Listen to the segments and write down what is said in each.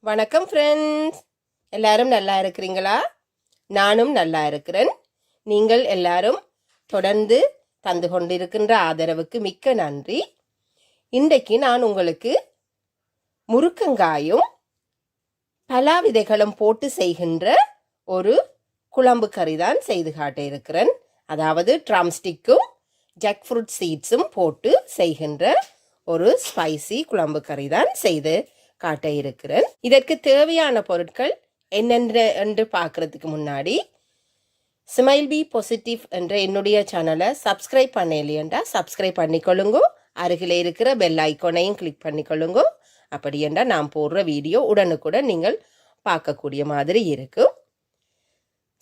வணக்கம் ஃப்ரெண்ட்ஸ், எல்லாரும் நல்லா இருக்கிறீங்களா? நானும் நல்லா இருக்கிறேன். நீங்கள் எல்லாரும் தொடர்ந்து தந்து கொண்டிருக்கின்ற ஆதரவுக்கு மிக்க நன்றி. இன்றைக்கு நான் உங்களுக்கு முருக்கங்காயும் பலா விதைகளும் போட்டு செய்கின்ற ஒரு குழம்பு கறி தான் செய்து காட்ட இருக்கிறேன். அதாவது ட்ரம்ஸ்டிக்கும் ஜாக்ஃப்ரூட் சீட்ஸும் போட்டு செய்கின்ற ஒரு ஸ்பைசி குழம்பு கறி தான் செய்து காட்ட இருக்கிறேன். இதற்கு தேவையான பொருட்கள் என்னென்ன என்று பார்க்கறதுக்கு முன்னாடி ஸ்மைல் பி பாசிட்டிவ் என்ற என்னுடைய சேனலை சப்ஸ்கிரைப் பண்ணலையேண்டா சப்ஸ்கிரைப் பண்ணிக்கொள்ளுங்க. அருகில் இருக்கிற பெல் ஐக்கானையும் கிளிக் பண்ணிக்கொள்ளுங்க. அப்படி என்றால் நான் போடுற வீடியோ உடனுக்குடன் நீங்கள் பார்க்கக்கூடிய மாதிரி இருக்கும்.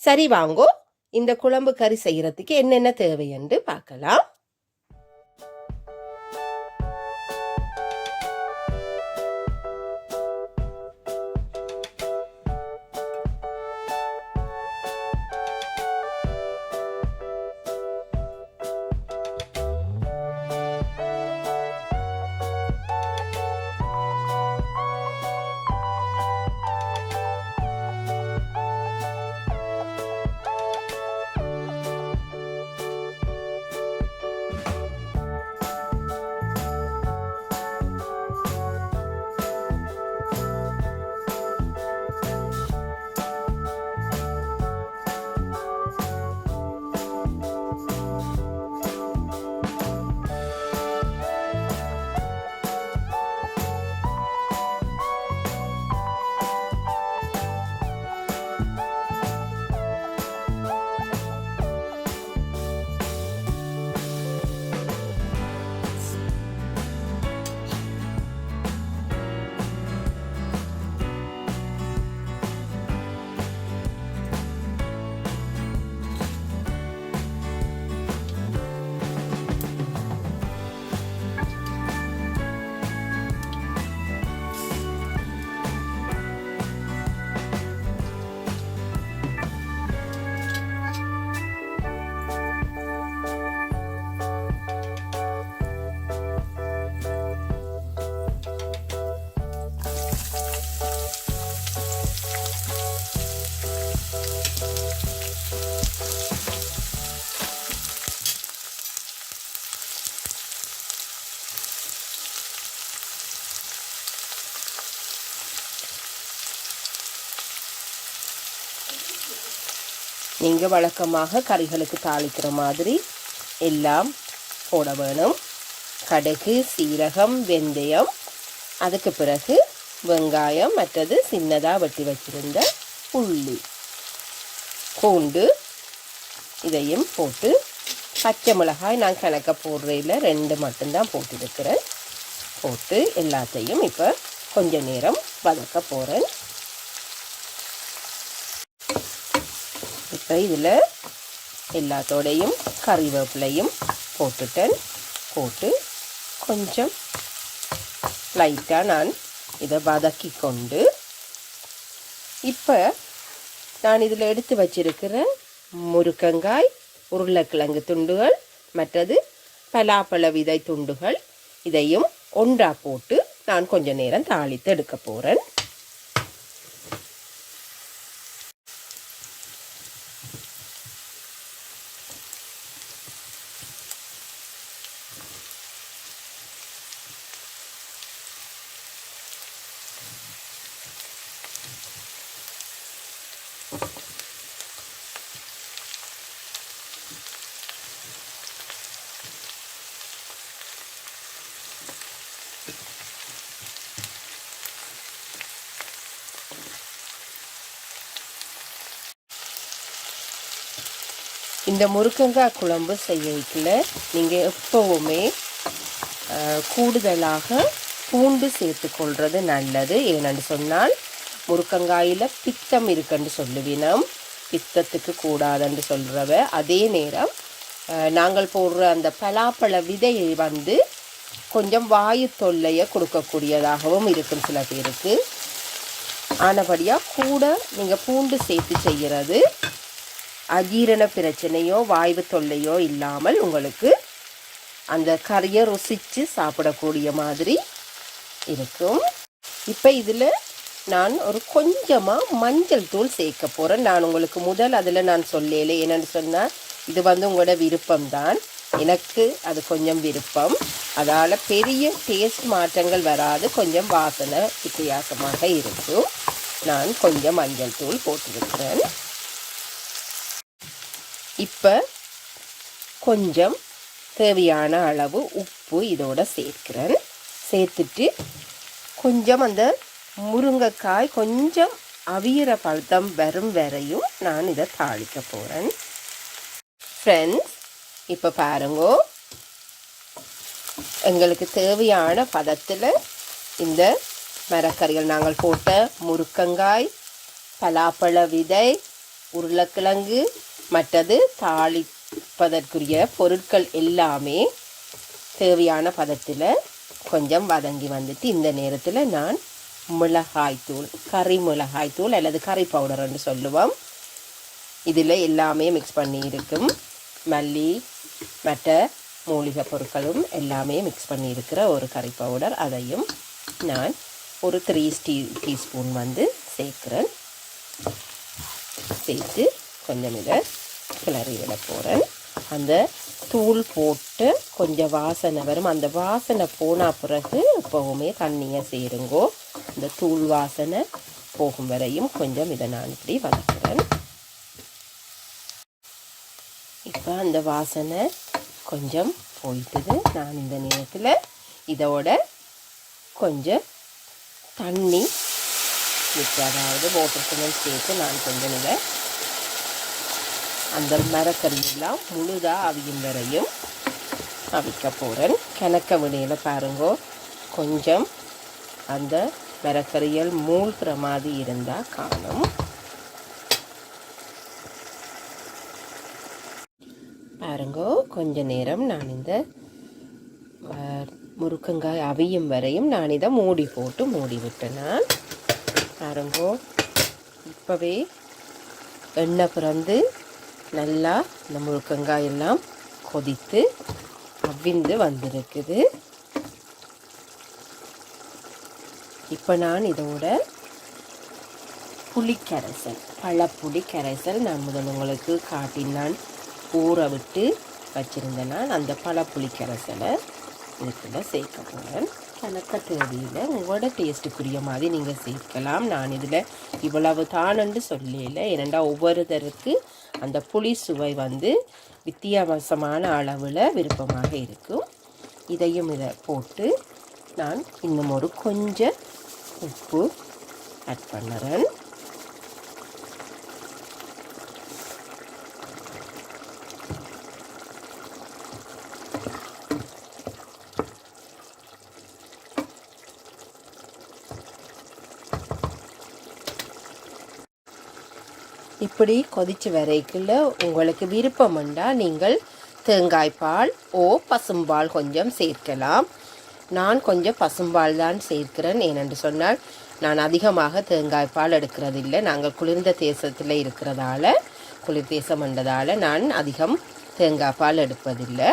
சரி, வாங்கோ இந்த குழம்பு கறி செய்யறதுக்கு என்னென்ன தேவை என்று பார்க்கலாம். நீங்கள் வழக்கமாக கறிகளுக்கு தாளிக்கிற மாதிரி எல்லாம் போட வேணும். கடுகு, சீரகம், வெந்தயம், அதுக்கு பிறகு வெங்காயம், மற்றது சின்னதாக வெட்டி வச்சிருந்த உள்ளி, பூண்டு இதையும் போட்டு, பச்சை மிளகாய் நான் கணக்க போடுறதில் 2 மட்டும்தான் போட்டிருக்கிறேன். போட்டு எல்லாத்தையும் இப்போ கொஞ்ச நேரம் வதக்க போகிறேன். இப்போ இதில் எல்லாத்தோடையும் கறிவேப்பிலையும் போட்டுட்டேன். போட்டு கொஞ்சம் லைட்டாக நான் இதை வதக்கி கொண்டு, இப்போ நான் இதில் எடுத்து வச்சிருக்கிற முருக்கங்காய், உருளைக்கிழங்கு துண்டுகள், மற்றது பலாப்பழ விதை துண்டுகள் இதையும் ஒன்றா போட்டு நான் கொஞ்ச நேரம் தாளித்து எடுக்க போகிறேன். இந்த முருக்கங்காய் குழம்பு செய்யல நீங்கள் எப்போவுமே கூடுதலாக பூண்டு சேர்த்துக்கொள்வது நல்லது. ஏனென்று சொன்னால் முருக்கங்காயில் பித்தம் இருக்குன்னு சொல்லுவினம், பித்தத்துக்கு கூடாதுன்னு சொல்கிறவ. அதே நேரம் நாங்கள் போடுற அந்த பலாப்பழ விதையை கொஞ்சம் வாயு தொல்லையை கொடுக்கக்கூடியதாகவும் இருக்கும் சில பேருக்கு. ஆனபடியாக கூட நீங்கள் பூண்டு சேர்த்து செய்கிறது அஜீரண பிரச்சனையோ வாய்வு தொல்லையோ இல்லாமல் உங்களுக்கு அந்த கறியை ருசித்து சாப்பிடக்கூடிய மாதிரி இருக்கும். இப்போ இதில் நான் ஒரு கொஞ்சமாக மஞ்சள் தூள் சேர்க்க போகிறேன். நான் உங்களுக்கு முதல் அதில் நான் சொல்லலை, என்னென்னு சொன்னால் இது உங்களோட விருப்பம்தான். எனக்கு அது கொஞ்சம் விருப்பம். அதால் பெரிய டேஸ்ட் மாற்றங்கள் வராது, கொஞ்சம் வாசனை வித்தியாசமாக இருக்கும். நான் கொஞ்சம் மஞ்சள் தூள் போட்டிருக்கிறேன். இப்போ கொஞ்சம் தேவையான அளவு உப்பு இதோட சேர்க்கிறேன். சேர்த்துட்டு கொஞ்சம் அந்த முருங்கைக்காய் கொஞ்சம் அவியிற பழம் வரும் வரையும் நான் இதை தாளிக்க போகிறேன். ஃப்ரெண்ட்ஸ், இப்போ பாருங்கோ, எங்களுக்கு தேவையான பதத்தில் இந்த மரக்கறிகள் நாங்கள் போட்ட முருக்கங்காய், பலாப்பழ விதை, உருளைக்கிழங்கு, மற்றது தாளிப்பதற்குரிய பொருட்கள் எல்லாமே தேவையான பதத்தில் கொஞ்சம் வதங்கி வந்துட்டு இந்த நேரத்தில் நான் மிளகாய்த்தூள், கறி மிளகாய்த்தூள் அல்லது கறி பவுடர்ன்னு சொல்லுவோம், இதில் எல்லாமே மிக்ஸ் பண்ணி இருக்கும். மல்லி மற்ற மூலிகை பொருட்களும் எல்லாமே மிக்ஸ் பண்ணி இருக்கிற ஒரு கறி பவுடர், அதையும் நான் ஒரு 3 டீஸ்பூன் சேர்க்குறேன். சேர்த்து கொஞ்சம் இதை கிளறி விட போகிறேன். அந்த தூள் போட்டு கொஞ்சம் வாசனை வரும். அந்த வாசனை போன பிறகு எப்போவுமே தண்ணியை சேருங்கோ. இந்த தூள் வாசனை போகும் வரையும் கொஞ்சம் இதை நான் இப்படி வதக்குறேன். இப்போ அந்த வாசனை கொஞ்சம் போயிட்டுது. நான் இந்த நேரத்தில் இதோட கொஞ்சம் தண்ணி விட்டு, அதாவது வாட்டர் சிமெண்ட் சேர்த்து நான் கொஞ்சம் இதை அந்த மரக்கறியெல்லாம் முழுதாக அவியும் வரையும் அவிக்க போகிறேன். கிணக்க விடையில் பாருங்கோ, கொஞ்சம் அந்த மரக்கறியல் மூழ்கிற மாதிரி இருந்தால் காணும். பாருங்கோ, கொஞ்ச நேரம் நான் இந்த முருக்கங்காய் அவியும் வரையும் நான் இதை மூடி போட்டு மூடி விட்டேன். நான் பாருங்கோ, இப்போவே எண்ணெய் பிறந்து நல்லா இந்த முருக்கங்காய் எல்லாம் கொதித்து அவிந்து வந்திருக்குது. இப்போ நான் இதோட புளிக்கரைசல், பழப்புளி கரைசல் நான் முதல் உங்களுக்கு காட்டினான், ஊற விட்டு வச்சுருந்தேன். நான் அந்த பழப்புளி கரைசலை இதுக்குள்ள சேர்க்க போகிறேன். கணக்க தேவையில் உங்களோட டேஸ்ட்டுக்குரிய மாதிரி நீங்கள் சேர்க்கலாம். நான் இதில் இவ்வளவு தானண்டு சொல்லல, ஏனெண்டா ஒவ்வொருத்தருக்கு அந்த புளி சுவை வித்தியாசமான அளவில் விருப்பமாக இருக்கும். இதையும் இதை போட்டு நான் இன்னும் ஒரு கொஞ்சம் உப்பு ஆட் பண்ணுறேன். இப்படி கொதிச்சு வரைக்குள்ள உங்களுக்கு விருப்பம் உண்டால் நீங்கள் தேங்காய்பால் பசும்பால் கொஞ்சம் சேர்க்கலாம். நான் கொஞ்சம் பசும்பால் தான் சேர்க்கிறேன். ஏனென்று சொன்னால் நான் அதிகமாக தேங்காய்பால் எடுக்கிறதில்லை. நாங்கள் குளிர்ந்த தேசத்தில் இருக்கிறதால, குளிர் தேசம் என்றதால் நான் அதிகம் தேங்காய்பால் எடுப்பதில்லை.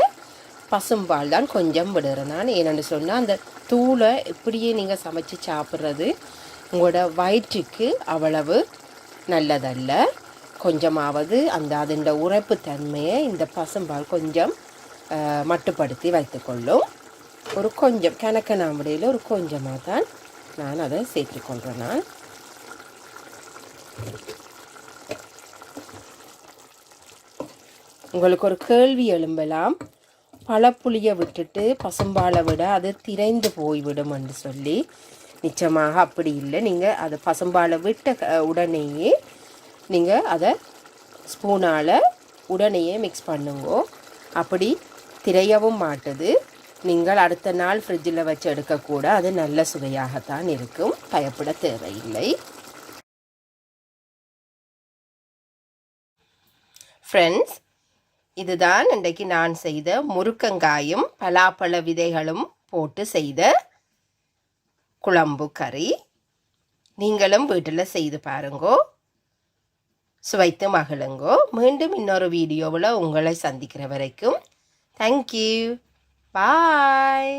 பசும்பால் தான் கொஞ்சம் விடுறேன் நான். ஏனென்று சொன்னால் அந்த தூளை இப்படியே நீங்கள் சமைச்சு சாப்பிட்றது உங்களோட வயிற்றுக்கு அவ்வளவு நல்லதல்ல. கொஞ்சமாவது அதன் உரைப்பு தன்மையை இந்த பசும்பால் கொஞ்சம் மட்டுப்படுத்தி வைத்துக்கொள்ளும். ஒரு கொஞ்சம் கணக்க நாம்படியில் ஒரு கொஞ்சமாக தான் நான் அதை சேர்த்துக்கொள்கிறேன். நான் உங்களுக்கு ஒரு கேள்வி எழும்பலாம், பழப்புளியை விட்டுட்டு பசும்பாலை விட அது திரைந்து போய்விடும் என்று சொல்லி. நிச்சயமாக அப்படி இல்லை. நீங்கள் அதை பசும்பாலை விட்ட உடனேயே நீங்கள் அதை ஸ்பூனால் உடனேயே மிக்ஸ் பண்ணுங்கோ. அப்படி திரையவும் மாட்டுது. நீங்கள் அடுத்த நாள் ஃப்ரிட்ஜில் வச்சு எடுக்கக்கூட அது நல்ல சுவையாகத்தான் இருக்கும். பயப்பட தேவையில்லை. ஃப்ரெண்ட்ஸ், இதுதான் இன்றைக்கு நான் செய்த முருக்கங்காயும் பலாப்பழ விதைகளும் போட்டு செய்த குழம்பு கறி. நீங்களும் வீட்டில் செய்து பாருங்கோ, சுவைத்து மகிழுங்கோ. மீண்டும் இன்னொரு வீடியோவில் உங்களை சந்திக்கிற வரைக்கும் தேங்க்யூ, பாய்.